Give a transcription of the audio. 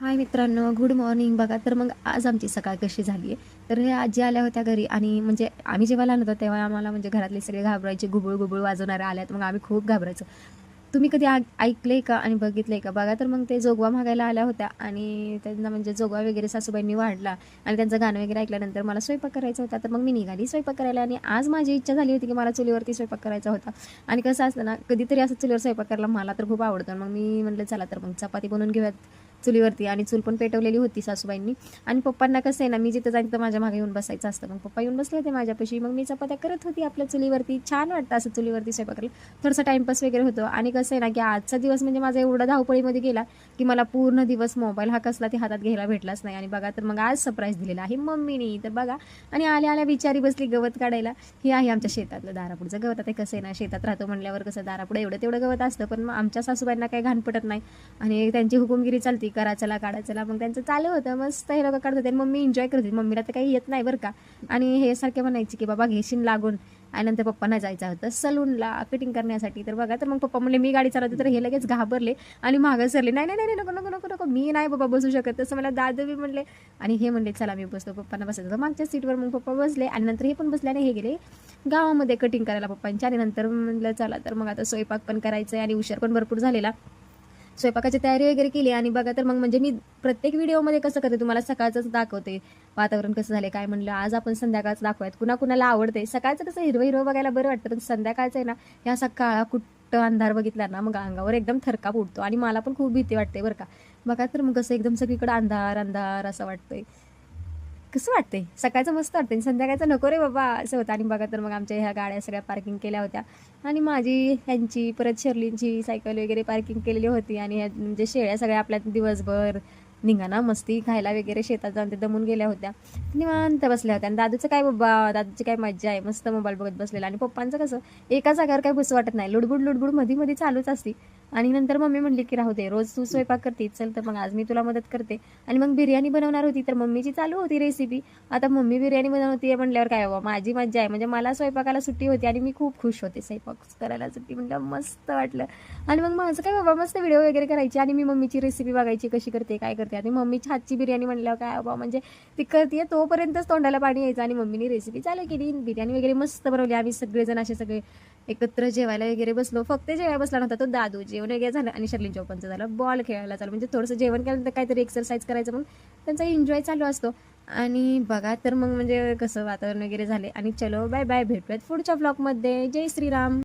हाय मित्रांनो, good morning. बघा तर मग आज आमची सकाळ कशी झाली आहे. तर हे आजी आल्या होत्या घरी आणि म्हणजे आम्ही जेव्हा लहान होतो तेव्हा आम्हाला म्हणजे घरातले सगळे घाबरायचे, गुबुळ-गुबुळ वाजवणाऱ्या आल्यात. मग आम्ही खूप घाबरायचो. तुम्ही कधी ऐकलंय का आणि बघितलंय का? बघा तर मग ते जोगवा मागायला आल्या होत्या आणि त्यांना म्हणजे जोगवा वगैरे सासूबाईंनी वाढला आणि त्यांचं गाणं वगैरे ऐकल्यानंतर मला स्वयंपाक करायचा होता. तर मग मी निघाली स्वयंपाक करायला आणि आज माझी इच्छा झाली होती की मला चुलीवरती स्वयंपाक करायचा होता. आणि कसं असतं ना, कधीतरी असं चुलीवर स्वयंपाक करायला मला तर खूप आवडतं. मग मी म्हटलं चला तर मग चपाती बनवून घेऊयात चुलीवरती आणि चूल पण पेटवलेली होती सासूबाईंनी. आणि पप्पांना कसं आहे ना, मी जिथं जाईन तिथं माझ्या मागे येऊन बसायचं असतं. मग पप्पा येऊन बसले होते माझ्यापाशी. मग मी चपात्या करत होती आपल्या चुलीवरती. छान वाटतं असं चुलीवरती स्वयंपाक करायला. थोडासा टाईमपास वगैरे होतो. आणि कसं आहे ना, की आजचा दिवस म्हणजे माझा एवढा धावपळीमध्ये गेला, की मला पूर्ण दिवस मोबाईल हा कसला ते हातात घ्यायला भेटलाच नाही. आणि बघा तर मग आज सरप्राईज दिलेला आहे मम्मीनी. तर बघा आणि आल्या-आल्या बिचारी बसली गवत काढायला. हे आहे आमच्या शेतातलं दारापुढचं गवत. आता कसं आहे ना, शेतात राहतो म्हणल्यावर कसं दारापुढे एवढं तेवढं गवत असतं. पण मग आमच्या सासूबाईंना काही घाण पटत नाही आणि त्यांची हुकुमगिरी चालती, करा चला, काढा चला. मग त्यांचं चालू होतं, मस्त हे लोकं काढत होते आणि मम्मी एन्जॉय करत होती. मम्मीला तर काही येत नाही बरं का. आणि हे सारखे म्हणायचे की बाबा घेशील लागून. आणि नंतर पप्पांना जायचं होतं सलूनला कटिंग करण्यासाठी. तर बघा तर मग पप्पा म्हणले मी गाडी चालवते, तर हे लगेच घाबरले आणि मागं सरले. नाही नाही नाही नको नको नको नको, मी नाही बाबा बसू शकत. तसं मला दादा बी म्हणले आणि हे म्हणले चला मी बसतो. पप्पांना बसायचं होतं मागच्या सीटवर. मग पप्पा बसले आणि नंतर हे पण बसले आणि हे गेले गावामध्ये कटिंग करायला पप्पांच्या. आणि नंतर म्हणलं चला तर मग आता स्वयंपाक पण करायचा आहे आणि उशीर पण भरपूर झालेला. स्वयंपाकाची तयारी वगैरे केली आणि बघा तर मग म्हणजे मी प्रत्येक व्हिडिओमध्ये कसं करते तुम्हाला सकाळचंच दाखवते वातावरण कसं झालं काय. म्हणलं आज आपण संध्याकाळचं दाखवूयात. कुणाकुणाला आवडते सकाळचं कसं हिरवं हिरवं बघायला बरं वाटतं, पण संध्याकाळचं आहे ना, ह्या असा काळा कुट्ट अंधार बघितला ना, मग अंगावर एकदम थरकाप उडतो आणि मला पण खूप भीती वाटते बरं का. बघा तर मग कसं एकदम सगळीकडे अंधार अंधार असं वाटतंय. कसं वाटतंय सकाळचं मस्त वाटतंय, संध्याकाळचं नको रे बाबा असं होतं. आणि बघा तर मग आमच्या ह्या गाड्या सगळ्या पार्किंग केल्या होत्या आणि माझी ह्यांची परत शर्लींची सायकल वगैरे पार्किंग केलेली होती. आणि ह्या म्हणजे शेळ्या सगळ्या आपल्या दिवसभर निघाना मस्ती खायला वगैरे शेतात जाऊन ते दमून गेल्या होत्या, निवांत बसल्या होत्या. आणि दादूचं काय बाबा, दादूची काय मज्जा आहे, मस्त मोबाईल बघत बसलेला. आणि पप्पांचं कसं एका जागेवर काही बसू वाटत नाही, लुडबुड लुडबुड मध्ये मध्ये चालूच असते. आणि नंतर मम्मी म्हणली की राहू दे, रोज तू स्वयंपाक करते चल तर मग आज मी तुला मदत करते. आणि मग बिर्याणी बनवणार होती तर मम्मीची चालू होती रेसिपी. आता मम्मी बिर्याणी बनवते म्हणल्यावर काय बाबा माझी मज्जा आहे. म्हणजे मला स्वयंपाकाला सुट्टी होती आणि मी खूप खुश होते स्वयंपाक करायला सुट्टी म्हणलं मस्त वाटलं. आणि मग माझं काय बाबा मस्त व्हिडिओ वगैरे करायची आणि मी मम्मीची रेसिपी बघायची कशी करते काय करते. आणि मम्मीची हातची बिर्याणी म्हणल्यावर काय बाबा म्हणजे ती करते तोपर्यंतच तोंडाला पाणी यायचं. आणि मम्मीने रेसिपी चालू केली, बिर्याणी वगैरे मस्त बनवली. आम्ही सगळेजण असे सगळे एकत्र जेवायला वगैरे बसलो. फक्त जेवायला बसला नव्हता तो दादू, जेवण वगैरे झालं आणि शर्लीन चौपांचं झालं, बॉल खेळायला चालू. म्हणजे थोडंसं जेवण केल्यानंतर काहीतरी एक्सरसाइज करायचं मग त्यांचा एन्जॉय चालू असतो. आणि बघा तर मग म्हणजे कसं वातावरण वगैरे झाले. आणि चलो बाय बाय, भेटूयात पुढच्या ब्लॉगमध्ये. जय श्रीराम.